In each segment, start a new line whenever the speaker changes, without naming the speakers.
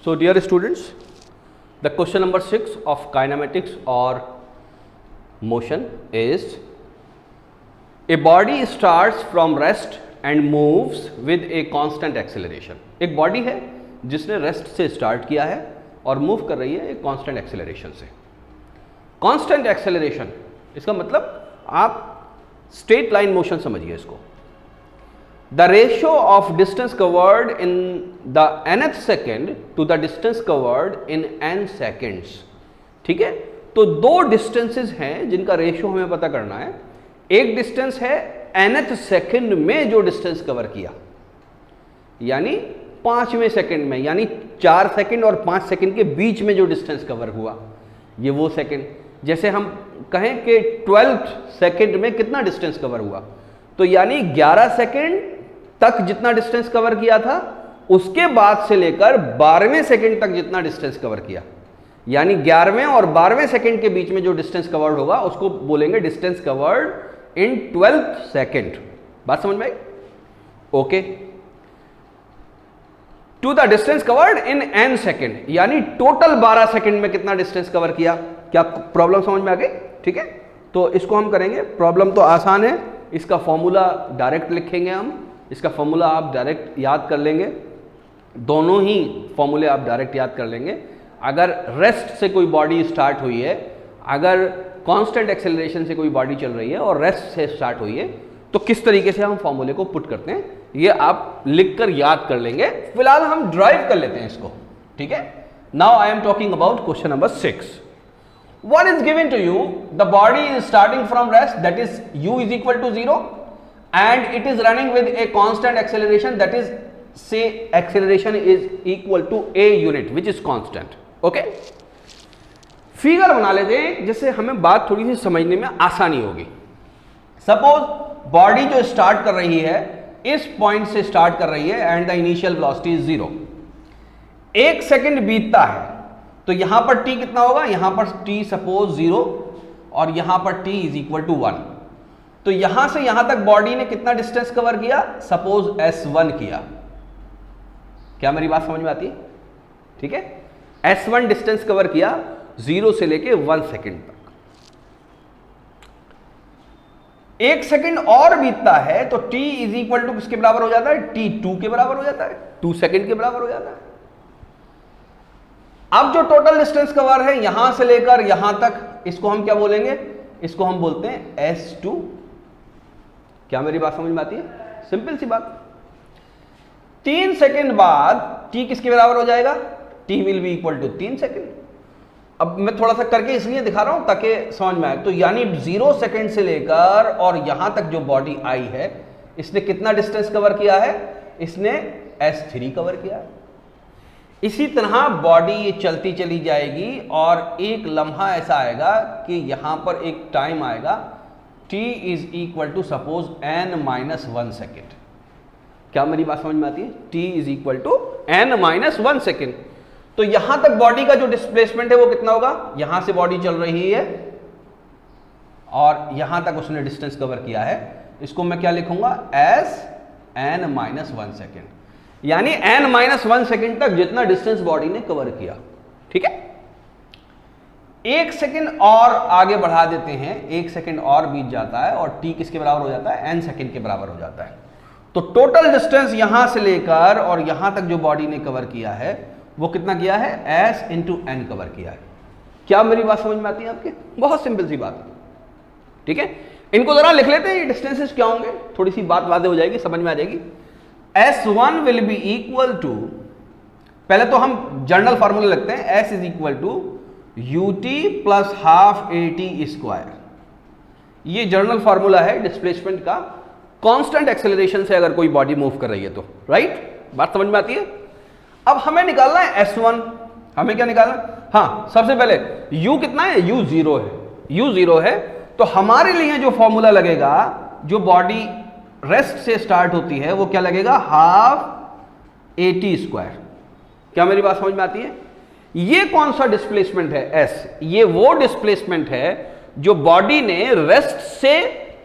So dear students, the question number 6 of kinematics or motion is, a body starts from rest and moves with a constant acceleration. एक body है जिसने rest से start किया है और move कर रही है एक कांस्टेंट एक्सेलरेशन से. कांस्टेंट एक्सेलरेशन इसका मतलब आप स्ट्रेट लाइन मोशन समझिए इसको. The ratio of distance covered in the nth second to the distance covered in n seconds. ठीक है, तो दो डिस्टेंसेस हैं जिनका रेशियो हमें पता करना है. एक डिस्टेंस है nth सेकंड में जो डिस्टेंस कवर किया, यानी 5वें सेकंड में, यानी 4 सेकंड और 5 सेकंड के बीच में जो डिस्टेंस कवर हुआ, ये वो सेकंड. जैसे हम कहें कि 12th सेकंड में कितना डिस्टेंस कवर हुआ, तो यानी 11 सेकंड तक जितना डिस्टेंस कवर किया था, उसके बाद से लेकर 12वें सेकंड तक जितना डिस्टेंस कवर किया, यानी 11वें और 12वें सेकंड के बीच में जो डिस्टेंस कवर्ड होगा उसको बोलेंगे डिस्टेंस कवर्ड इन 12th सेकंड. बात समझ में आई? Okay. To the distance covered in n second, यानी टोटल 12 सेकंड में कितना डिस्टेंस कवर किया. क्या प्रॉब्लम समझ में आ गई? ठीक है, तो इसको हम करेंगे. प्रॉब्लम तो आसान है, इसका फॉर्मूला डायरेक्ट लिखेंगे हम. इसका फॉर्मूला आप डायरेक्ट याद कर लेंगे, दोनों ही फॉर्मूले आप डायरेक्ट याद कर लेंगे. अगर रेस्ट से कोई बॉडी स्टार्ट हुई है, अगर कांस्टेंट एक्सेलरेशन से कोई बॉडी चल रही है और रेस्ट से स्टार्ट हुई है, तो किस तरीके से हम फॉर्मूले को पुट करते हैं ये आप लिखकर याद कर लेंगे. फिलहाल हम ड्राइव कर लेते हैं इसको. ठीक है, now I am talking about question number 6. What is given to you? The body is starting from rest, that is u is equal to 0, and it is running with a constant acceleration, that is, say acceleration is equal to a unit which is constant. Okay? Figure बना लेते हैं जिससे हमें बात थोड़ी सी समझने में आसानी होगी. सपोज बॉडी जो स्टार्ट कर रही है इस पॉइंट से स्टार्ट कर रही है and the initial velocity is 0. 1 second बीतता है तो यहां पर t कितना होगा, यहां पर t सपोज 0 और यहां पर t इज इक्वल टू 1. तो यहां से यहां तक बॉडी ने कितना डिस्टेंस कवर किया, सपोज s1 किया. क्या मेरी बात समझ में आती है? ठीक है, s1 डिस्टेंस कवर किया 0 से लेके 1 सेकंड तक. 1 सेकंड और बीतता है तो t इज इक्वल टू किसके बराबर हो जाता है, t2 के बराबर हो जाता है, 2 सेकंड के बराबर हो जाता है. अब जो टोटल डिस्टेंस कवर है यहां से लेकर यहां तक, इसको हम क्या बोलेंगे, इसको हम बोलते हैं s2. क्या मेरी बात समझ में आती है? सिंपल सी बात. 3 सेकंड बाद t किसके बराबर हो जाएगा, t will be equal to 3 second. अब मैं थोड़ा सा करके इसलिए दिखा रहा हूं ताकि समझ में आए. तो यानी 0 सेकंड से लेकर और यहां तक जो बॉडी आई है, इसने कितना डिस्टेंस कवर किया है, इसने s3 कवर किया है. इसी तरह बॉडी ये चलती चली जाएगी और एक लम्हा ऐसा आएगा कि यहां पर एक टाइम आएगा t is equal to suppose n-1 second. क्या मेरी बात समझ में आती है? t is equal to n-1 second. तो यहां तक बॉडी का जो डिस्प्लेसमेंट है वो कितना होगा, यहां से बॉडी चल रही है और यहां तक उसने डिस्टेंस कवर किया है, इसको मैं क्या लिखूंगा, एस n-1 सेकेंड. यानी n-1 सेकेंड तक जितना डिस्टेंस बॉडी ने कवर किया. ठीक है, 1 सेकेंड और आगे बढ़ा देते हैं, 1 सेकेंड और बीत जाता है और t किसके बराबर हो जाता है, n सेकेंड के बराबर हो जाता है. तो टोटल डिस्टेंस यहां से लेकर और यहां तक जो बॉडी ने कवर किया है वो कितना किया है, s इंटू n कवर किया है. क्या मेरी बात समझ में आती है आपके? बहुत सिंपल सी बात. ठीक है, इनको जरा लिख लेते हैं, ये डिस्टेंसेस क्या होंगे, थोड़ी सी बात वादे हो जाएगी, समझ में आ जाएगी. S1 will be equal to, पहले तो हम जनरल फॉर्मूला लिखते हैं, S is equal to ut plus half at square. ये जनरल फॉर्मूला है डिस्प्लेसमेंट का कांस्टेंट एक्सेलरेशन से अगर कोई बॉडी मूव कर रही है तो. राइट, बात समझ में आती है? अब हमें निकालना है S1. हमें क्या निकालना है? हाँ, सबसे पहले u कितना है, u 0 है. u 0 है तो हमारे लिए जो फॉर्मूला लगेगा, जो बॉडी रेस्ट से स्टार्ट होती है, वो क्या लगेगा, हाफ at स्क्वायर. क्या मेरी बात समझ में आती है? ये कौन सा डिस्प्लेसमेंट है, s. ये वो डिस्प्लेसमेंट है जो बॉडी ने रेस्ट से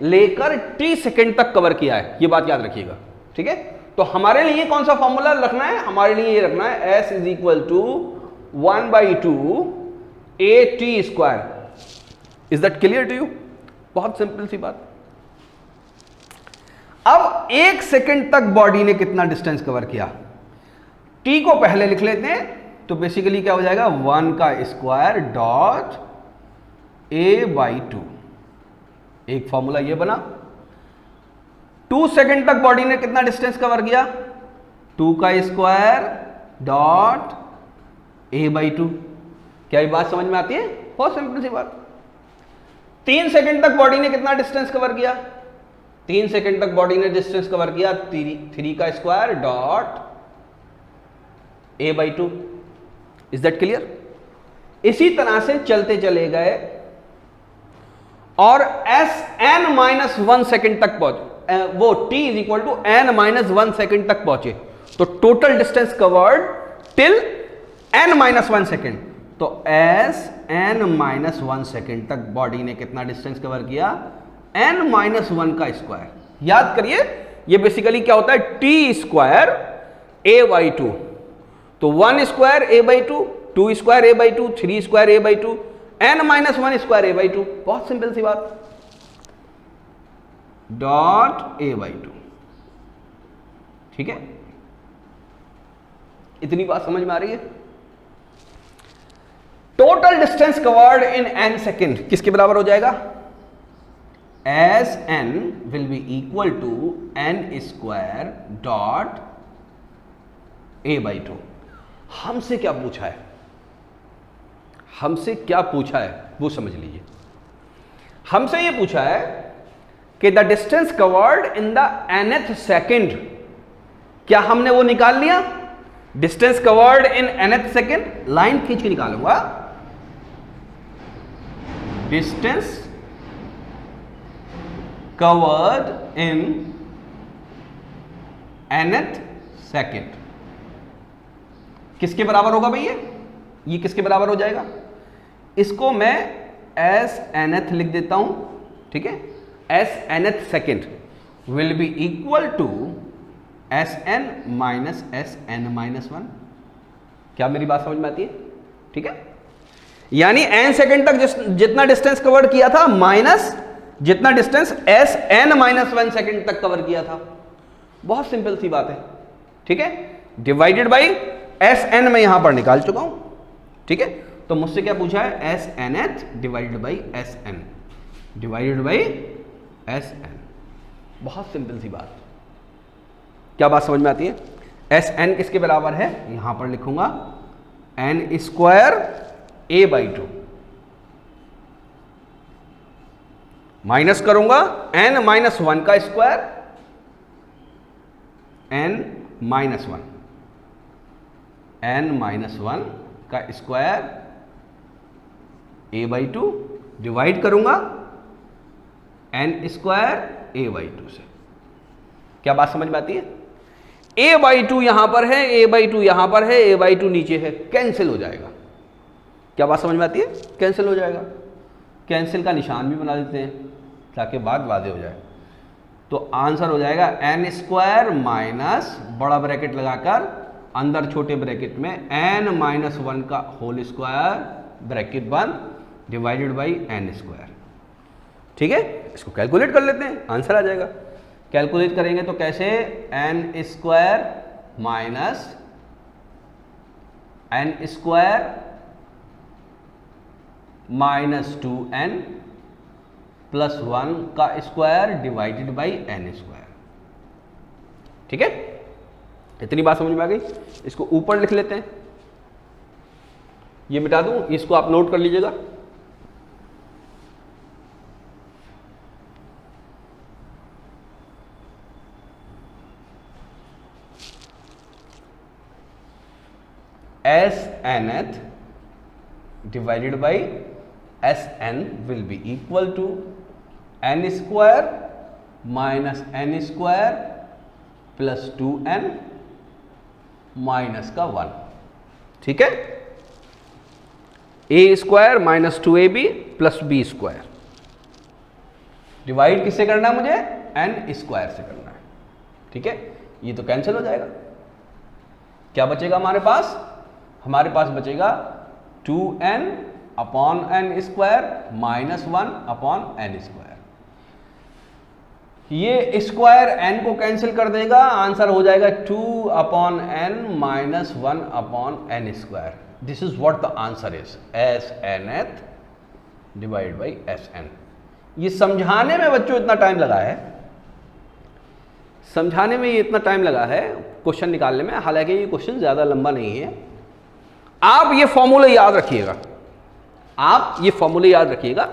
लेकर t सेकेंड तक कवर किया है. ये बात याद रखिएगा. ठीक है, तो हमारे लिए कौन सा फॉर्मूला रखना है? हमारे लिए ये रखना है s is equal to 1/2 at²। Is that clear to you? बहुत सिंपल सी बात। अब 1 सेकंड तक बॉडी ने कितना डिस्टेंस कवर किया, t को पहले लिख लेते हैं। तो बेसिकली क्या हो जाएगा, 1² डॉट a/2। एक फॉर्मूला ये बना। 2 सेकंड तक बॉडी ने कितना डिस्टेंस कवर किया, 2² डॉट a/2। क्या ये बात समझ में आती है? बहुत सिंपल सी बात। 3 सेकंड तक बॉडी ने कितना डिस्टेंस कवर किया, 3 सेकंड तक बॉडी ने डिस्टेंस कवर किया 3² dot a/2। Is that clear? इसी तरह से चलते चले गए और Sn-1 सेकंड तक पहुंचे, वो t is equal to n-1 second तक पहुंचे। तो total distance covered till n-1 second. तो Sn-1 सेकंड तक बॉडी ने कितना डिस्टेंस कवर किया, n-1²। याद करिए, ये बेसिकली क्या होता है, t² a/2। तो 1² a/2, 2² a/2, 3² a/2, n-1² a/2। बहुत सिंपल सी बात। Dot a/2। ठीक है, इतनी बात समझ में आ रही है? Total distance covered in n second किसके बराबर हो जाएगा, Sn will be equal to n² dot a/2। हमसे क्या पूछा है, हमसे क्या पूछा है वो समझ लीजिए। हमसे ये पूछा है कि the distance covered in the nth second, क्या हमने वो निकाल लिया, डिस्टेंस कवर्ड इन nth सेकेंड? लाइन खींच के निकालूंगा, डिस्टेंस कवर्ड इन nth सेकेंड किसके बराबर होगा भैया, ये किसके बराबर हो जाएगा? इसको मैं Snth लिख देता हूं। ठीक है, Snth second will be equal to Sn minus Sn-1। क्या मेरी बात समझ में आती है? ठीक है, यानी n सेकेंड तक जितना डिस्टेंस कवर किया था माइनस जितना डिस्टेंस Sn-1 सेकेंड तक कवर किया था। बहुत सिंपल सी बात है। ठीक है, डिवाइडेड बाई Sn मैं यहां पर निकाल चुका हूं। ठीक है, तो मुझसे क्या पूछा है, Snth divided by Sn divided by Sn। बहुत सिंपल सी बात। क्या बात समझ में आती है? Sn किसके बराबर है, यहां पर लिखूंगा n² a/2 माइनस करूंगा n-1 का स्क्वायर, n-1 का स्क्वायर a/2 डिवाइड करूंगा n² a/2 से। क्या बात समझ में आती है? a/2 यहां पर है, a/2 यहां पर है, a/2 नीचे है, कैंसिल हो जाएगा। क्या बात समझ में आती है? कैंसिल हो जाएगा। कैंसिल का निशान भी बना देते हैं ताकि बात वाज़ेह हो जाए। तो आंसर हो जाएगा n² माइनस बड़ा ब्रैकेट लगाकर अंदर छोटे ब्रैकेट में n-1 का होल स्क्वायर ब्रैकेट बंद डिवाइडेड बाई n²। ठीक है, इसको कैलकुलेट कर लेते हैं, आंसर आ जाएगा। कैलकुलेट करेंगे तो कैसे, n² minus n² minus 2n plus 1 का स्क्वायर डिवाइडेड बाई n²। ठीक है, इतनी बात समझ में आ गई। इसको ऊपर लिख लेते हैं, ये मिटा दूं, इसको आप नोट कर लीजिएगा। Snth divided by Sn will be equal to n² minus n² plus 2n minus का 1। ठीक है, a² minus 2ab plus b²। Divide किससे करना है मुझे, n² से करना है। ठीक है, ये तो कैंसिल हो जाएगा। क्या बचेगा हमारे पास? हमारे पास बचेगा 2n upon n square minus 1 upon n square. ये स्क्वायर n को कैंसिल कर देगा, आंसर हो जाएगा 2 upon n minus 1 upon n square. This is what the answer is, SNth divide by SN। ये समझाने में बच्चों इतना टाइम लगा है, समझाने में ये इतना टाइम लगा है क्वेश्चन निकालने में, हालांकि ये क्वेश्चन ज्यादा लंबा नहीं है। आप ये फॉर्मूला याद रखिएगा, आप ये फॉर्मूला याद रखिएगा,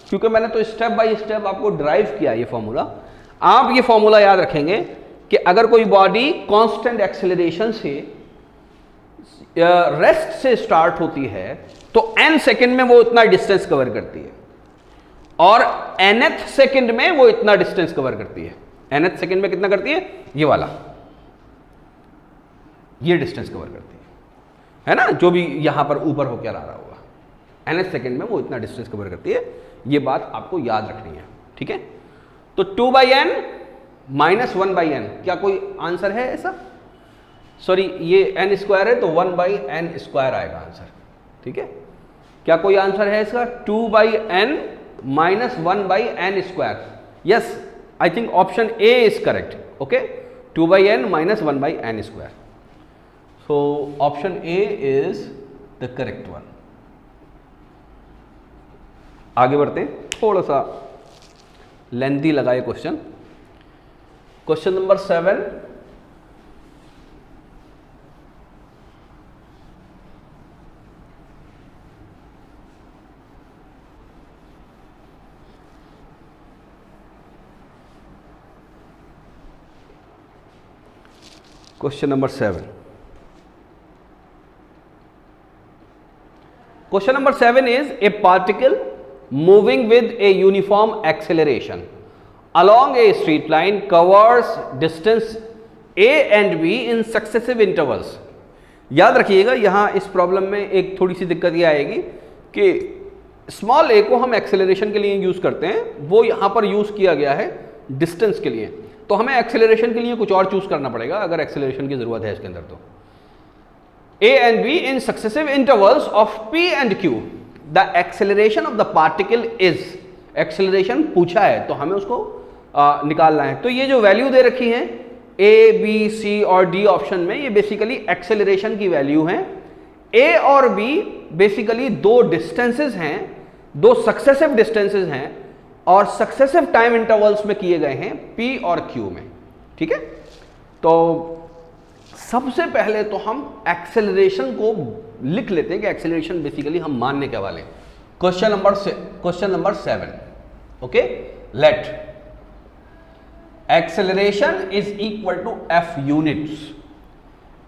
क्योंकि मैंने तो स्टेप बाय स्टेप आपको ड्राइव किया ये फॉर्मूला। आप ये फॉर्मूला याद रखेंगे कि अगर कोई बॉडी कांस्टेंट एक्सेलरेशन से रेस्ट से स्टार्ट होती है तो n सेकंड में वो इतना डिस्टेंस कवर करती है, और nth सेकंड में वो इतना डिस्टेंस कवर करती है। nth सेकंड में कितना करती है? ये वाला, ये डिस्टेंस कवर करती है ना, जो भी यहां पर ऊपर होकर आ रहा होगा। nth सेकंड में वो इतना डिस्टेंस कवर करती है। ये बात आपको याद रखनी है, ठीक है। तो 2/n माइनस 1/n, क्या कोई आंसर है ऐसा? सॉरी, ये n स्क्वायर है तो 1/n स्क्वायर आएगा आंसर, ठीक है। क्या कोई आंसर है इसका? 2/n minus 1/n square. Yes, I think option A is correct. Okay, 2/n minus 1/n square. So option A is the correct one. आगे बढ़ते हैं, थोड़ा सा लेंथी लगा ये question. Question number 7, question number 7। Question number 7 is a particle moving with a uniform acceleration along a straight line covers distance a and b in successive intervals। याद रखिएगा यहां इस प्रॉब्लम में एक थोड़ी सी दिक्कत यह आएगी कि स्मॉल a को हम एक्सेलरेशन के लिए यूज करते हैं, वो यहां पर यूज किया गया है डिस्टेंस के लिए, तो हमें एक्सेलरेशन के लिए कुछ और चूज करना पड़ेगा अगर एक्सेलरेशन की जरूरत है इसके अंदर। तो A and B in successive intervals of P and Q, the acceleration of the particle is, acceleration पूछा है तो हमें उसको निकालना है। तो ये जो वैल्यू दे रखी है A, B, C और D ऑप्शन में, ये बेसिकली एक्सेलरेशन की वैल्यू है। A और B बेसिकली दो डिस्टेंसेस हैं, दो सक्सेसिव डिस्टेंसेस हैं और सक्सेसिव टाइम इंटरवल्स में किए गए हैं P और Q में, ठीक है। तो सबसे पहले तो हम एक्सेलरेशन को लिख लेते हैं कि एक्सेलरेशन बेसिकली हम मानने के वाले। Question number 7, okay, let acceleration is equal to f units.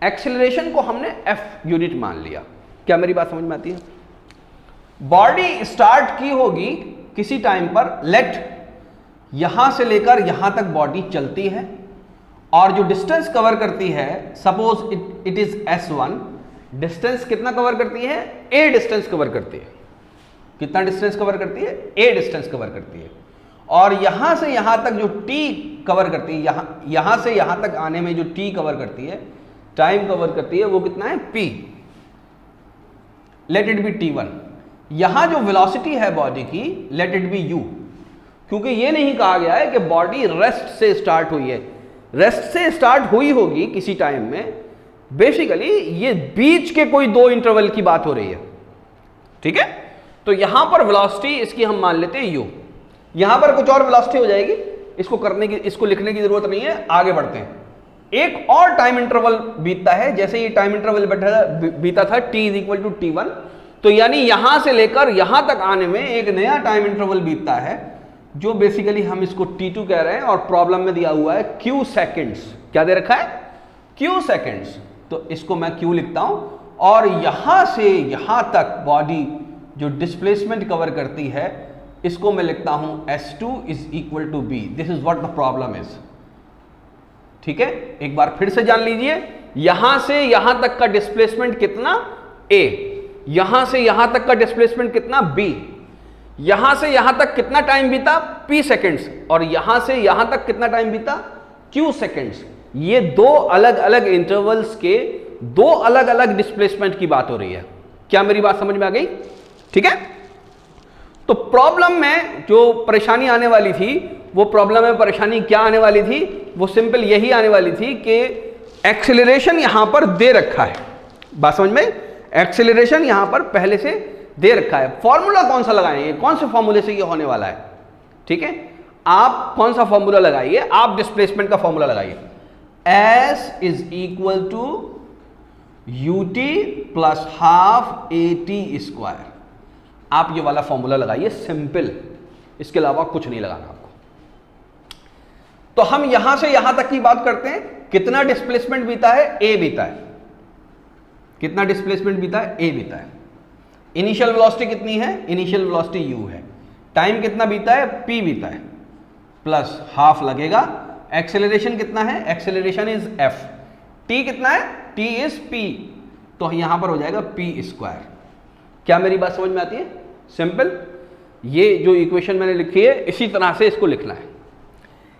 Acceleration को हमने f यूनिट मान लिया। क्या मेरी बात समझ में आती है? बॉडी स्टार्ट की होगी किसी टाइम पर, लेट यहां से लेकर यहां तक बॉडी चलती है और जो डिस्टेंस कवर करती है, suppose it is s1, distance कितना कवर करती है? a डिस्टेंस कवर करती है। कितना डिस्टेंस कवर करती है? a डिस्टेंस कवर करती है। और यहां से यहां तक जो t कवर करती है, यहां से यहां तक आने में जो t कवर करती है, टाइम कवर करती है, वो कितना है? p। Let it be t1। यहां जो वेलोसिटी है बॉडी की, लेट इट बी u, क्योंकि ये नहीं कहा गया है कि बॉडी रेस्ट से स्टार्ट हुई है। रेस्ट से स्टार्ट हुई होगी किसी टाइम में, बेसिकली ये बीच के कोई दो इंटरवल की बात हो रही है, ठीक है। तो यहां पर वेलोसिटी इसकी हम मान लेते हैं u, यहां पर कुछ और वेलोसिटी हो जाएगी, इसको लिखने की जरूरत नहीं है। आगे बढ़ते हैं, एक और टाइम इंटरवल बीतता है। जैसे ये टाइम इंटरवल बीता था t is equal to t1, तो यानी यहां से लेकर यहां तक आने में एक नया टाइम इंटरवल बीतता है, जो बेसिकली हम इसको t2 कह रहे हैं, और प्रॉब्लम में दिया हुआ है q सेकेंड्स। क्या दे रखा है? q seconds. तो इसको मैं q लिखता हूं, और यहां से यहां तक बॉडी जो डिस्प्लेसमेंट कवर करती है, इसको मैं लिखता हूं s2 is equal to b। This is what the problem is, ठीक है। एक बार फिर से जान लीजिए, यहां से यहां तक का डिस्प्लेसमेंट कितना? a। यहां से यहां तक का डिस्प्लेसमेंट कितना? b। यहां से यहां तक कितना टाइम बीता? p seconds. और यहां से यहां तक कितना टाइम बीता? q seconds. ये दो अलग अलग इंटरवल्स के दो अलग अलग डिस्प्लेसमेंट की बात हो रही है। क्या मेरी बात समझ में आ गई? ठीक है। तो प्रॉब्लम में जो परेशानी आने वाली थी, वो प्रॉब्लम में परेशानी क्या आने वाली थी? वो सिंपल यही आने वाली थी कि एक्सेलरेशन यहां पर दे रखा है। बात समझ में? एक्सेलरेशन यहां पर पहले से दे रखा है। फॉर्मूला कौन सा लगाएंगे? कौन से फॉर्मूले से ये होने वाला है? ठीक है, आप कौन सा फॉर्मूला लगाइए? आप डिस्प्लेसमेंट का फॉर्मूला लगाइए। S is equal to ut plus half AT square. आप ये वाला फॉर्मूला लगाइए, सिंपल, इसके अलावा कुछ नहीं लगाना आपको। तो हम यहां से यहां तक की बात करते हैं। कितना डिस्प्लेसमेंट बीता है? A बीता है। कितना डिस्प्लेसमेंट बीता है? A बीता है। इनिशियल वेलोसिटी कितनी है? इनिशियल वेलोसिटी u है। टाइम कितना बीता है? P बीता है, प्लस हाफ लगेगा। एक्सेलरेशन कितना है? Acceleration is f। t कितना है? t इज p, तो यहां पर हो जाएगा p स्क्वायर। क्या मेरी बात समझ में आती है? सिंपल, ये जो इक्वेशन मैंने लिखी है इसी तरह से इसको लिखना है।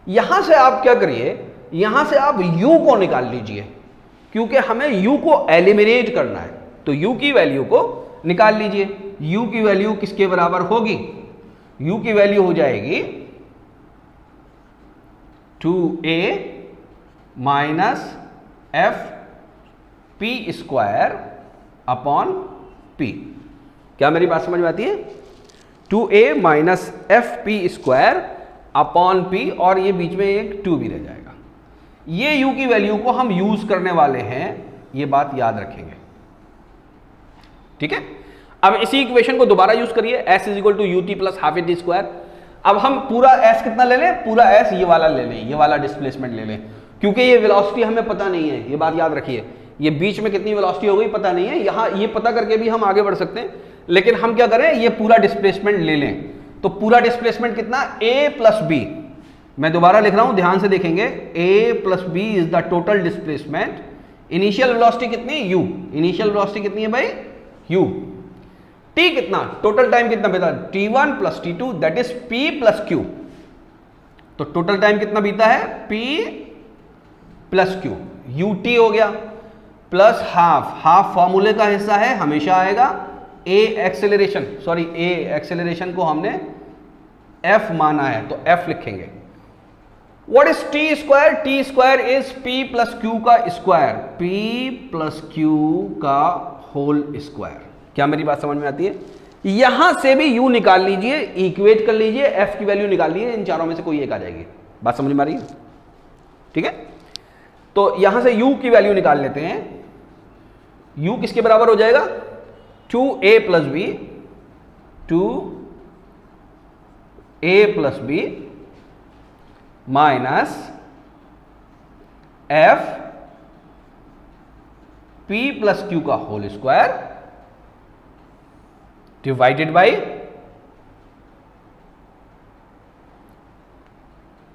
यहां से आप क्या करिए, यहां से आप u को निकाल लीजिए, क्योंकि हमें u को एलिमिनेट करना है। तो u की वैल्यू को निकाल लीजिए। u की वैल्यू किसके बराबर होगी? u की वैल्यू हो जाएगी 2a minus f P square upon p। क्या मेरी बात समझ में आती है? 2a minus f P square upon p, और ये बीच में एक 2 भी रह जाएगा। ये u की वैल्यू को हम यूज करने वाले हैं, ये बात याद रखेंगे। ठीक है। अब इसी इक्वेशन को दोबारा यूज करिए, s is equal to ut plus half AT square. अब हम पूरा s कितना ले लें? पूरा s ये वाला ले लें, ये वाला डिस्प्लेसमेंट ले लें, क्योंकि ये वेलोसिटी हमें पता नहीं है, ये बात याद रखिए। ये बीच में कितनी वेलोसिटी हो गई पता नहीं है, यहां ये पता करके भी हम आगे बढ़ सकते हैं, लेकिन हम क्या करें, ये पूरा डिस्प्लेसमेंट ले लें। तो पूरा डिस्प्लेसमेंट कितना? a plus b. मैं दोबारा लिख रहा हूं, ध्यान से देखेंगे। a plus b is the total displacement. Initial velocity कितनी? u। इनिशियल वेलोसिटी कितनी है भाई? u। t कितना? टोटल टाइम कितना बीता? t1 plus t2, that is p plus q। तो टोटल टाइम कितना बीता है? p plus q। ut हो गया, प्लस हाफ। हाफ फॉर्मूले का हिस्सा है, हमेशा आएगा। a acceleration, sorry a acceleration को हमने f माना है, तो f लिखेंगे। What is t square? t square is p plus q का स्क्वायर, p प्लस q का होल स्क्वायर। क्या मेरी बात समझ में आती है? यहां से भी u निकाल लीजिए, इक्वेट कर लीजिए, f की वैल्यू निकाल लीजिए, इन चारों में से कोई एक आ जाएगी। बात समझ में आ रही है? ठीक है। तो यहां से u की वैल्यू निकाल लेते हैं। u किसके बराबर हो जाएगा? 2a plus b, 2a plus b minus f p plus q का whole square divided by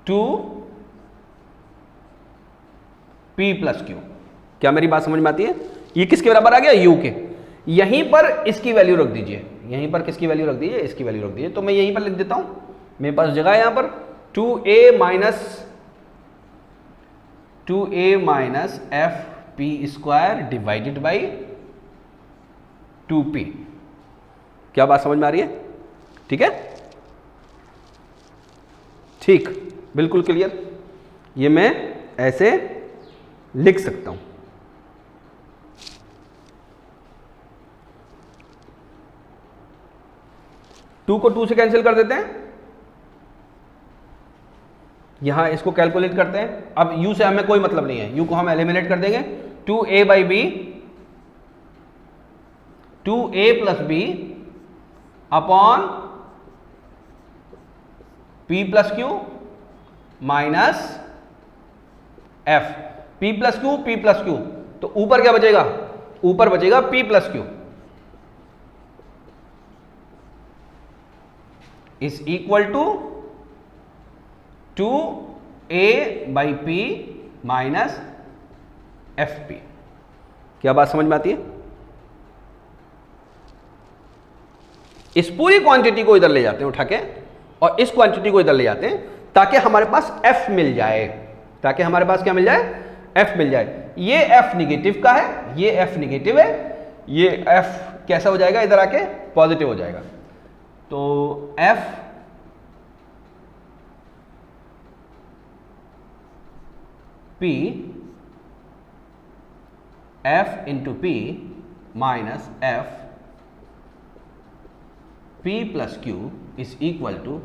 2p plus q। क्या मेरी बात समझ में आती है? ये किसके बराबर आ गया? u के। यहीं पर इसकी वैल्यू रख दीजिए, यहीं पर किसकी वैल्यू रख दीजिए? इसकी वैल्यू रख दीजिए। तो मैं यहीं पर लिख देता हूं, मेरे पास जगह है यहां पर। 2a minus f P square divided by 2p। क्या बात समझ में आ रही है? ठीक है, ठीक, बिल्कुल क्लियर। ये मैं ऐसे लिख सकता हूं। टू को 2 से कैंसिल कर देते हैं, यहां इसको कैलकुलेट करते हैं। अब u से हमें कोई मतलब नहीं है, u को हम एलिमिनेट कर देंगे। 2a by b, 2a plus b upon p plus q minus f। p plus q, तो ऊपर क्या बचेगा? ऊपर बचेगा p plus q is equal to 2a by p minus fp। क्या बात समझ में आती है? इस पूरी क्वांटिटी को इधर ले जाते हैं उठा के, और इस क्वांटिटी को इधर ले जाते हैं, ताकि हमारे पास f मिल जाए। ताकि हमारे पास क्या मिल जाए? एफ मिल जाए। ये एफ निगेटिव का है, ये एफ निगेटिव है, ये एफ कैसा हो जाएगा, इधर आके पॉजिटिव हो जाएगा। तो f p f into p minus f p plus q is equal to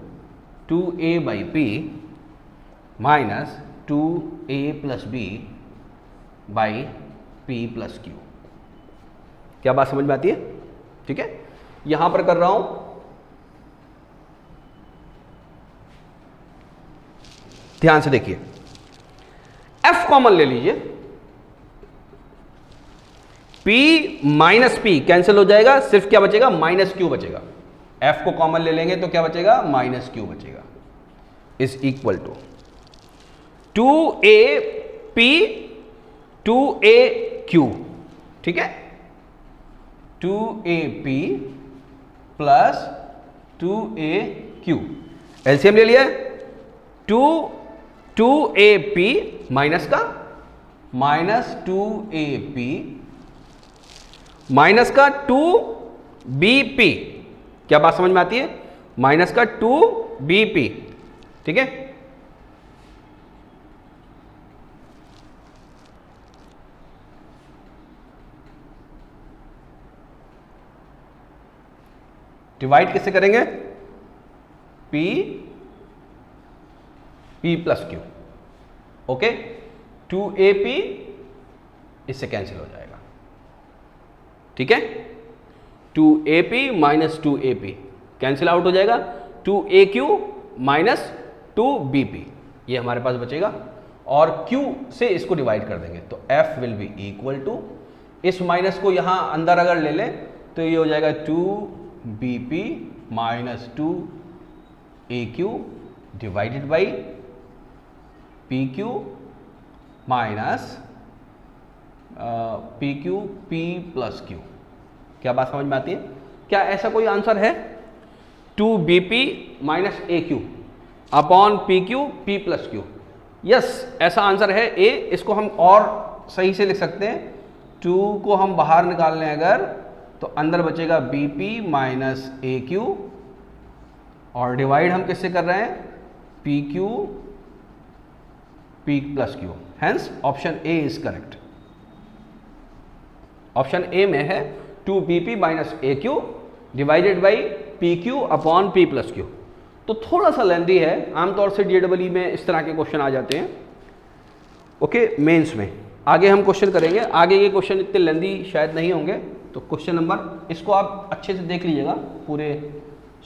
2a by p minus 2a plus b by p plus q. क्या बात समझ में आती है? ठीक है, यहां पर कर रहा हूं, ध्यान से देखिए, F कॉमन ले लीजिए, P माइनस पी कैंसिल हो जाएगा, सिर्फ क्या बचेगा, माइनस क्यू बचेगा। F को कॉमन ले लेंगे तो क्या बचेगा, माइनस क्यू बचेगा, is equal to 2a p 2a q। ठीक है, 2a p plus 2a q, LCM ले लिया, 2a p माइनस का माइनस 2a p माइनस का 2bp। क्या बात समझ में आती है, माइनस का 2bp। ठीक है, डिवाइड किससे करेंगे, P plus Q. Okay, 2AP इससे कैंसिल हो जाएगा। ठीक है, 2AP minus 2AP cancel out हो जाएगा, 2AQ माइनस 2BP ये हमारे पास बचेगा, और Q से इसको डिवाइड कर देंगे तो F will be equal to, इस माइनस को यहां अंदर अगर ले लें तो ये हो जाएगा 2BP minus 2AQ divided by PQ minus PQ P plus Q। क्या बात समझ में आती है? क्या ऐसा कोई आंसर है, 2BP minus AQ upon PQ P plus Q? Yes, ऐसा आंसर है ए। इसको हम और सही से लिख सकते हैं, 2 को हम बाहर निकाल लें अगर, तो अंदर बचेगा BP माइनस AQ, और डिवाइड हम किससे कर रहे हैं, PQ P plus Q। Hence option A is correct. Option A में है 2BP minus AQ divided by PQ upon P plus Q। तो थोड़ा सा लेंदी है, आमतौर से JEE में इस तरह के क्वेश्चन आ जाते हैं। ओके, मेंस में आगे हम क्वेश्चन करेंगे, आगे ये क्वेश्चन इतने लेंदी शायद नहीं होंगे। तो क्वेश्चन नंबर, इसको आप अच्छे से देख लीजिएगा पूरे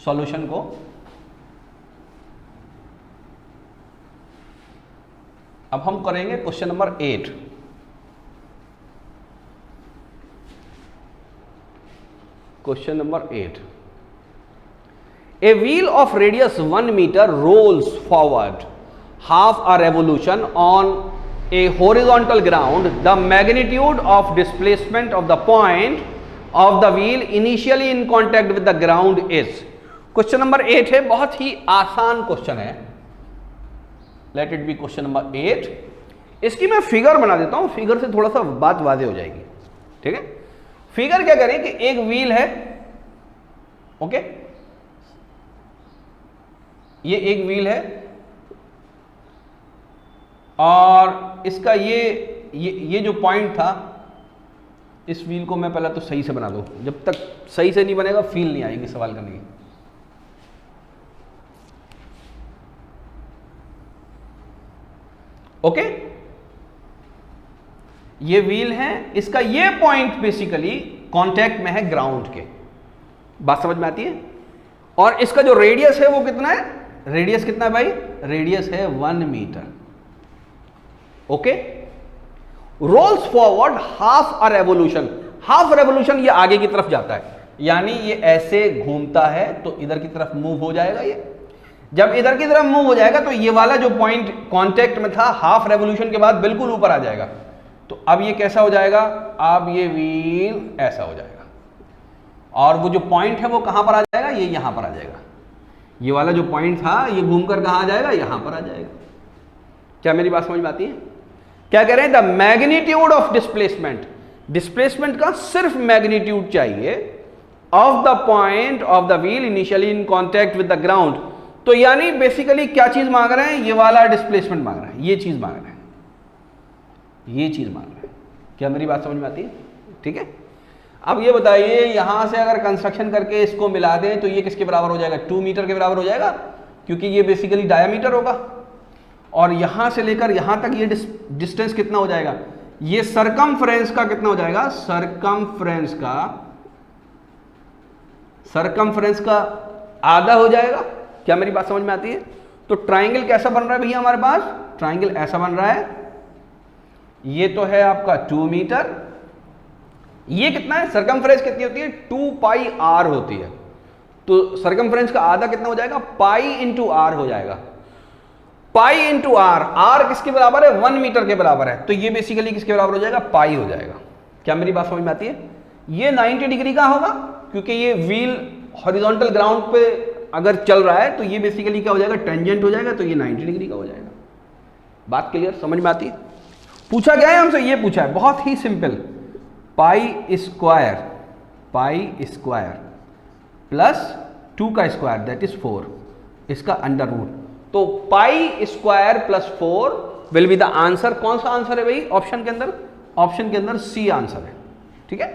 सॉल्यूशन को। अब हम करेंगे question number 8। Question number 8, a wheel of radius 1 meter rolls forward half a revolution on a horizontal ground. The magnitude of displacement of the point of the wheel initially in contact with the ground is। Question number 8 है, बहुत ही आसान question है। Let it be question number 8। इसकी मैं figure बना देता हूं, figure से थोड़ा सा बात वाज़ेह हो जाएगी। ठीक है, फिगर क्या करें कि एक व्हील है, ओके, ये एक व्हील है, और इसका ये जो पॉइंट था, इस व्हील को मैं पहले तो सही से बना दूं। जब तक सही से नहीं बनेगा फील नहीं आएगी सवाल करने की। ओके, ये व्हील है, इसका ये पॉइंट बेसिकली कांटेक्ट में है ग्राउंड के। बात समझ में आती है? और इसका जो रेडियस है वो कितना है, रेडियस कितना है भाई, रेडियस है 1 metre. Okay, rolls forward half a revolution. Half revolution ये आगे की तरफ जाता है, यानी ये ऐसे घूमता है तो इधर की तरफ मूव हो जाएगा। ये जब इधर की तरफ मूव हो जाएगा तो ये वाला जो पॉइंट कांटेक्ट में था हाफ रेवोल्यूशन के बाद बिल्कुल ऊपर आ जाएगा। तो अब ये कैसा हो जाएगा, अब ये व्हील ऐसा हो जाएगा, और वो जो पॉइंट है वो कहां पर आ जाएगा, ये यहां पर आ जाएगा। ये वाला जो पॉइंट था ये घूमकर कहां आ जाएगा, यहां पर आ जाएगा। क्या मेरी बात समझ में आती है? क्या कह रहे हैं? The magnitude of displacement, displacement का सिर्फ मैग्नीट्यूड चाहिए of the point of the wheel initially in contact with the ground. तो यानी बेसिकली क्या चीज मांग रहे हैं? ये वाला डिस्प्लेसमेंट मांग रहे हैं, ये चीज मांग रहे हैं, ये चीज मांग रहे हैं। क्या मेरी बात समझ में आती है? ठीक है। अब ये बताइए, यहां से अगर कंस्ट्रक्शन करके इसको मिला दें तो ये किसके बराबर हो जाएगा? 2 मीटर के बराबर हो जाएगा, क्योंकि ये बेसिकली डायमीटर होगा। और यहां से लेकर यहां तक ये डिस्टेंस कितना हो जाएगा? ये सरकमफ्रेंस का कितना हो जाएगा? सरकमफ्रेंस का आधा हो जाएगा। क्या मेरी बात समझ में आती है? तो ट्राइंगल कैसा बन रहा है भैया हमारे पास? ट्राइंगल ऐसा बन रहा है, ये तो है आपका 2 मीटर, ये कितना है? सरकमफ्रेंस कितनी होती है? 2 पाई r होती है। तो सरकमफ्रेंस का आधा कितना हो जाएगा? पाई इंटू आर हो जाएगा। पाई इंटू आर, आर किसके बराबर है? 1 मीटर के बराबर है। तो ये बेसिकली किसके बराबर हो जाएगा? पाई हो जाएगा। क्या मेरी बात समझ में आती है? ये 90 डिग्री का होगा, क्योंकि ये व्हील हॉरिजॉन्टल ग्राउंड पे अगर चल रहा है तो ये बेसिकली क्या हो जाएगा? टेंजेंट हो जाएगा, तो ये 90 डिग्री का हो जाएगा। बात क्लियर, समझ में आती है? पूछा गया है हमसे, ये पूछा है, बहुत ही सिंपल, पाई स्क्वायर प्लस 2 का स्क्वायर दैट इज 4, इसका अंडर रूट। तो pi square plus 4 will be the answer. कौन सा आंसर है भाई? ऑप्शन के अंदर, ऑप्शन के अंदर सी आंसर है। ठीक है,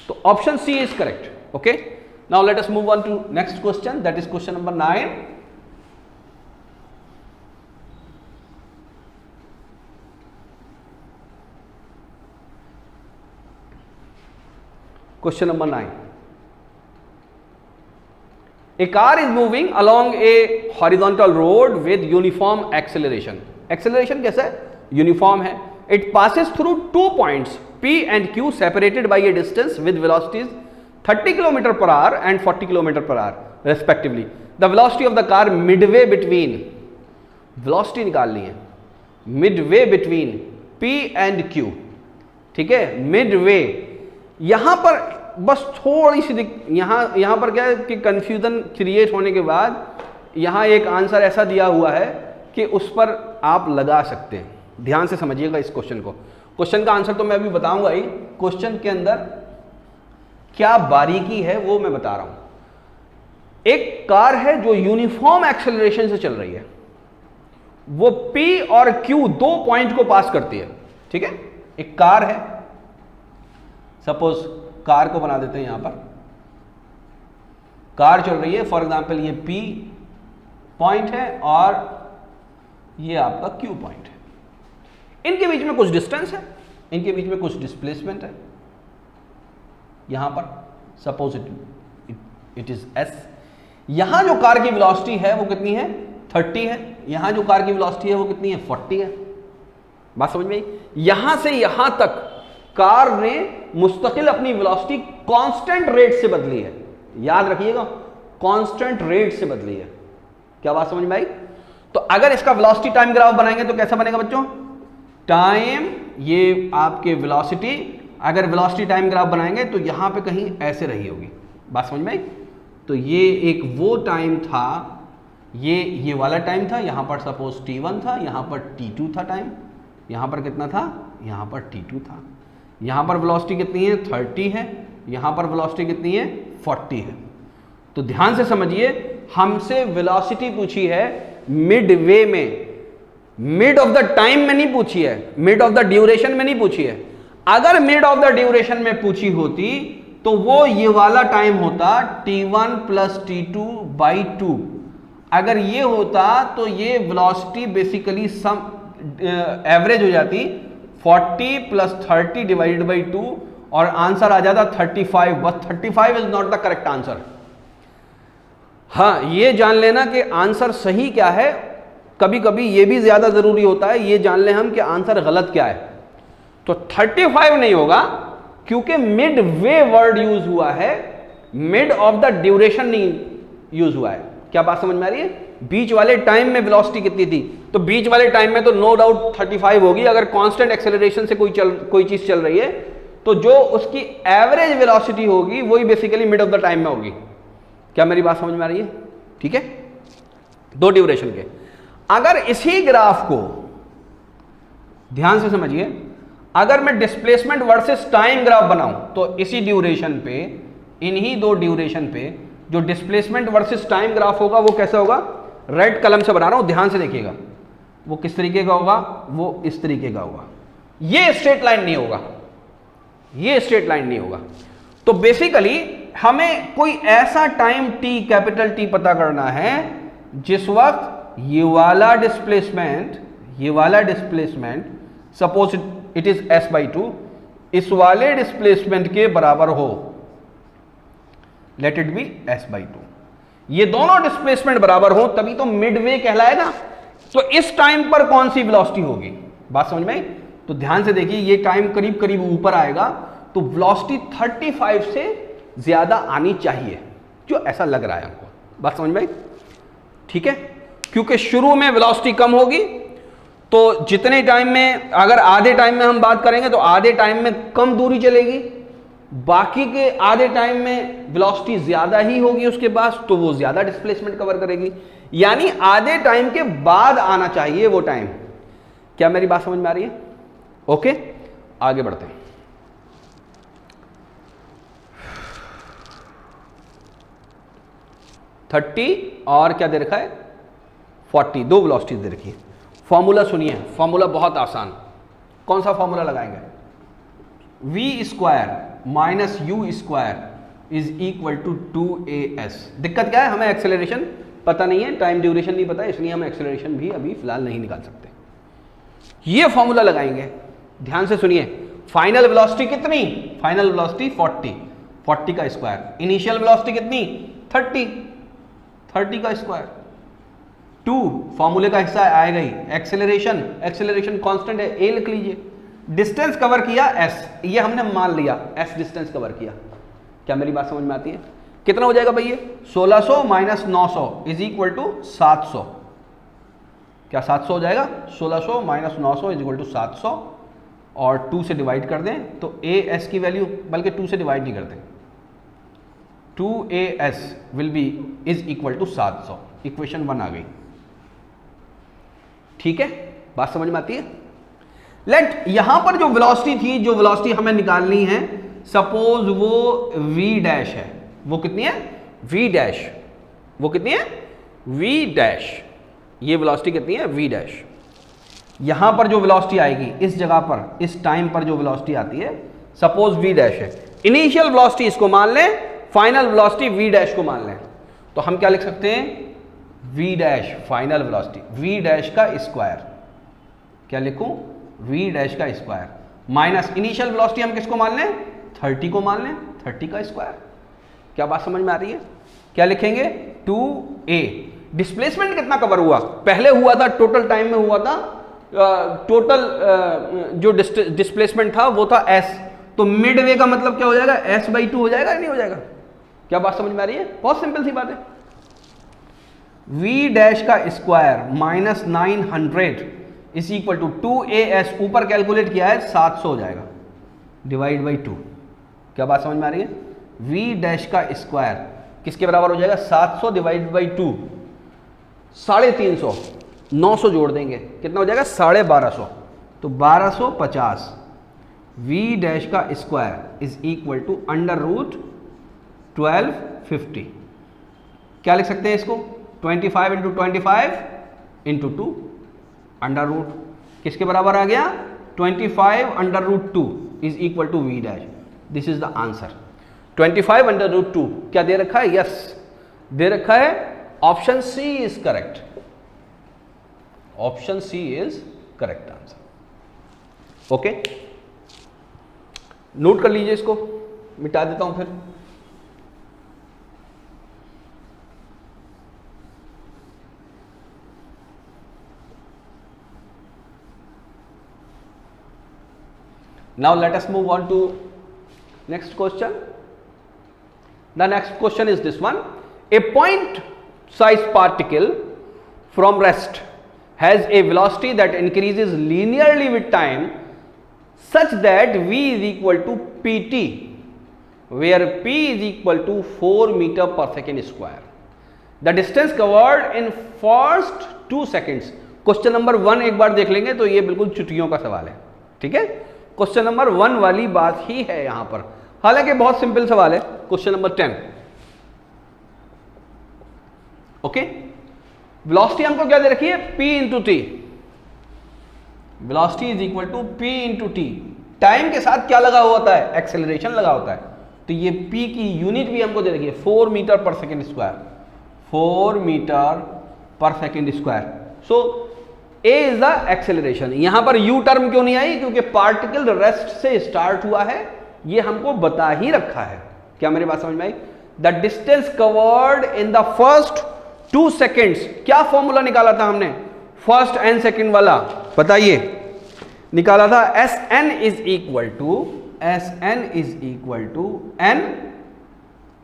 तो option c is correct. Okay, now let us move on to next question, that is question number 9। Question number 9. A car is moving along a horizontal road with uniform acceleration. Acceleration कैसा है? Uniform है. It passes through 2 points P and Q separated by a distance with velocities 30 km per hour and 40 km per hour respectively. The velocity of the car midway between, velocity निकालनी है, midway between P and Q. ठीक है, midway। यहां पर बस थोड़ी सी यहां पर क्या है कि कंफ्यूजन क्रिएट होने के बाद यहां एक आंसर ऐसा दिया हुआ है कि उस पर आप लगा सकते हैं। ध्यान से समझिएगा इस क्वेश्चन को। क्वेश्चन का आंसर तो मैं अभी बताऊंगा ही, क्वेश्चन के अंदर क्या बारीकी है वो मैं बता रहा हूं। एक कार है जो यूनिफॉर्म एक्सेलरेशन से चल रही है, वो P और Q 2 पॉइंट को पास करती है। ठीक है, एक कार है, सपोज कार को बना देते हैं, यहां पर कार चल रही है, फॉर एग्जांपल ये P पॉइंट है और ये आपका Q पॉइंट है। इनके बीच में कुछ डिस्टेंस है, इनके बीच में कुछ डिस्प्लेसमेंट है। यहां पर सपोज इट इज S। यहां जो कार की वेलोसिटी है वो कितनी है? 30 है। यहां जो कार की वेलोसिटी है वो कितनी है? 40 है। बात समझ में आई? यहां से यहां तक कार ने मुस्तकिल अपनी वेलोसिटी कांस्टेंट रेट से बदली है। याद रखिएगा, कांस्टेंट रेट से बदली है। क्या बात समझ में आई? तो अगर इसका वेलोसिटी टाइम ग्राफ बनाएंगे तो कैसा बनेगा बच्चों? टाइम, ये आपके वेलोसिटी, अगर वेलोसिटी टाइम ग्राफ बनाएंगे तो यहां पे कहीं ऐसे रही होगी। बात समझ में आई? तो ये एक वो टाइम था, ये वाला टाइम था, यहां पर सपोज t1 था, यहां पर t2 था टाइम, यहां पर कितना था? यहां पर t2 था। यहां पर वेलोसिटी कितनी है? 30 है। यहां पर वेलोसिटी कितनी है? 40 है। तो ध्यान से समझिए, हमसे वेलोसिटी पूछी है मिडवे में, मिड ऑफ द टाइम में नहीं पूछी है, मिड ऑफ द ड्यूरेशन में नहीं पूछी है। अगर मिड ऑफ द ड्यूरेशन में पूछी होती तो वो ये वाला टाइम होता t1 प्लस t2 बाई 2। अगर ये होता तो ये वेलोसिटी बेसिकली सम एवरेज हो जाती 40 प्लस 30 डिवाइडेड बाई 2 और आंसर आ जाता 35। बस 35 is not the correct answer. हाँ, ये जान लेना कि आंसर सही क्या है। कभी कभी ये भी ज्यादा जरूरी होता है, ये जान ले हम कि आंसर गलत क्या है। तो 35 नहीं होगा, क्योंकि मिड वे वर्ड यूज हुआ है, मिड ऑफ द ड्यूरेशन नहीं यूज हुआ है। क्या बात समझ में आ रही है? बीच वाले टाइम में वेलोसिटी कितनी थी? तो बीच वाले टाइम में तो नो डाउट 35 होगी। अगर कांस्टेंट एक्सेलरेशन से कोई चीज चल रही है तो जो उसकी एवरेज वेलोसिटी होगी वही basically mid of the time में होगी। क्या मेरी बात समझ में आ रही है? ठीक है, 2 ड्यूरेशन के। अगर इसी ग्राफ को ध्यान से समझिए, अगर मैं डिस्प्लेसमेंट वर्सेस टाइम ग्राफ बनाऊं तो इसी ड्यूरेशन पे, इन्हीं दो ड्यूरेशन पे जो डिस्प्लेसमेंट वर्सेस टाइम ग्राफ होगा वो कैसा होगा, रेड कलम से बना रहा हूं, ध्यान से देखिएगा, वो किस तरीके का होगा, वो इस तरीके का होगा। ये स्ट्रेट लाइन नहीं होगा, ये स्ट्रेट लाइन नहीं होगा। तो बेसिकली हमें कोई ऐसा टाइम टी, कैपिटल टी पता करना है जिस वक्त ये वाला displacement suppose it is s/2, इस वाले डिस्प्लेसमेंट के बराबर हो, लेट इट बी s/2। ये दोनों डिस्प्लेसमेंट बराबर हो तभी तो मिडवे कहलाएगा। तो इस टाइम पर कौन सी वेलोसिटी होगी, बात समझ में आई? तो ध्यान से देखिए, ये टाइम करीब करीब ऊपर आएगा तो वेलोसिटी 35 से ज्यादा आनी चाहिए, जो ऐसा लग रहा है हमको। बात समझ में आई? ठीक है, क्योंकि शुरू में वेलोसिटी कम होगी तो जितने टाइम में, अगर आधे टाइम में हम बात करेंगे तो आधे टाइम में कम दूरी चलेगी, बाकी के आधे टाइम में वेलोसिटी ज्यादा ही होगी उसके पास, तो वो ज्यादा डिस्प्लेसमेंट कवर करेगी। यानी आधे टाइम के बाद आना चाहिए वो टाइम। क्या मेरी बात समझ में आ रही है? ओके, आगे बढ़ते हैं। थर्टी और क्या दे रखा है, 40, दो वेलोसिटीज दे रखी है। फॉर्मूला सुनिए, फॉर्मूला बहुत आसान। कौन सा फॉर्मूला लगाएंगे? v² minus u² is equal to 2as। दिक्कत क्या है, हमें एक्सेलरेशन पता नहीं है, टाइम ड्यूरेशन नहीं पता, इसलिए हम एक्सेलरेशन भी अभी फिलहाल नहीं निकाल सकते। ये फॉर्मूला लगाएंगे, ध्यान से सुनिए। फाइनल वेलोसिटी कितनी, फाइनल वेलोसिटी 40 का स्क्वायर, इनिशियल वेलोसिटी कितनी 30 का स्क्वायर, 2 फॉर्मूले का हिस्सा आएगा ही। एक्सेलरेशन कांस्टेंट है, a लिख लीजिए। डिस्टेंस कवर किया s, ये हमने मान लिया s डिस्टेंस कवर किया। क्या मेरी बात समझ में आती है? कितना हो जाएगा भैया, 1600 माइनस 900 इज इक्वल टू 700। क्या 700 हो जाएगा? 1600 माइनस 900 इज इक्वल टू 700, और 2 से डिवाइड कर दें तो as की वैल्यू, बल्कि 2 से डिवाइड नहीं करते, 2as will be is equal to 700। Equation 1 आ गई। ठीक है, बात समझ में आती है? लेट यहां पर जो वेलोसिटी थी, जो वेलोसिटी हमें निकालनी है, सपोज वो v' है, वो कितनी है v', वो कितनी है v', ये वेलोसिटी कितनी है v'। यहां पर जो वेलोसिटी आएगी इस जगह पर, इस टाइम पर जो वेलोसिटी आती है, सपोज v' है, इनिशियल वेलोसिटी इसको मान लें, फाइनल वेलोसिटी v' को मान लें, तो हम क्या लिख सकते हैं, v' फाइनल वेलोसिटी, v' का स्क्वायर, क्या लिखूं, v' का स्क्वायर, माइनस इनिशियल वेलोसिटी हम किसको मान लें, 30 को मान लें, 30 का स्क्वायर। क्या बात समझ में आ रही है? क्या लिखेंगे, 2a। डिस्प्लेसमेंट कितना कवर हुआ, पहले हुआ था टोटल टाइम में हुआ था, टोटल जो डिस्प्लेसमेंट था वो था s, तो मिड वे का मतलब क्या हो जाएगा, s/2 हो जाएगा या नहीं हो जाएगा? क्या बात समझ में आ रही है? बहुत सिंपल सी बात है। v' का square minus 900 is equal to 2as, ऊपर कैलकुलेट किया है 700 हो जाएगा, डिवाइड बाई 2। क्या बात समझ में आ रही है? v' का स्क्वायर किसके बराबर हो जाएगा, 700 डिवाइड बाई 2, 350, 900 जोड़ देंगे, कितना हो जाएगा, 1250, तो 1250 v' का square is equal to under root 1250। क्या लिख सकते हैं इसको, 25 इंटू 25 इंटू 2 अंडर रूट, किसके बराबर आ गया, 25 under root 2 is equal to v'। This is the answer. 25 under root 2 क्या दे रखा है, यस दे रखा है, option c is correct, option c is correct answer. Okay, note कर लीजिए, इसको मिटा देता हूं फिर। Now let us move on to next question. The next question is this one. A point size particle from rest has a velocity that increases linearly with time such that v is equal to pt, where p is equal to 4 meter per second square. The distance covered in first 2 seconds question number 1 एक बार देख लेंगे तो ये बिल्कुल चुटकियों का सवाल है, ठीक है। क्वेश्चन नंबर 1 वाली बात ही है यहां पर, हालांकि बहुत सिंपल सवाल है। Question number 10, okay. वेलोसिटी हमको क्या दे रखी है, p into t. Velocity is equal to p into t. Time के साथ क्या लगा हुआ होता है, एक्सेलरेशन लगा होता है। तो ये p की यूनिट भी हमको दे रखी है 4 मीटर पर सेकेंड स्क्वायर, 4 मीटर पर second square. So a is the acceleration. यहां पर u टर्म क्यों नहीं आई, क्योंकि पार्टिकल रेस्ट से स्टार्ट हुआ है, ये हमको बता ही रखा है। क्या मेरी बात समझ में आई? The distance covered in the first 2 seconds, क्या फॉर्मूला निकाला था हमने, फर्स्ट एंड सेकेंड वाला, बताइए, निकाला था Sn is equal to n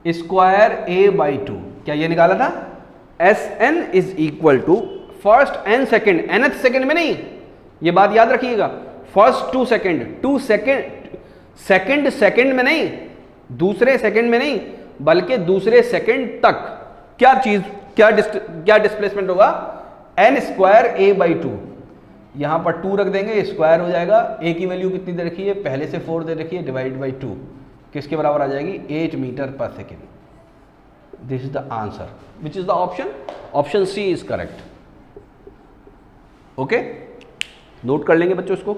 square a/2। क्या ये निकाला था? Sn is equal to first and second, nth second में नहीं, ये बात याद रखिएगा, फर्स्ट 2 सेकेंड, सेकेंड में नहीं, दूसरे सेकेंड में नहीं, बल्कि दूसरे सेकेंड तक क्या चीज, क्या डिस्प्लेसमेंट होगा, n स्क्वायर a/2। यहां पर 2 रख देंगे, स्क्वायर हो जाएगा। a की वैल्यू कितनी दे रखी है, पहले से 4 दे रखी है, डिवाइड बाई 2 किसके बराबर आ जाएगी, 8 मीटर पर second. This is the answer, which is the option c is correct. Okay, note कर लेंगे बच्चों इसको।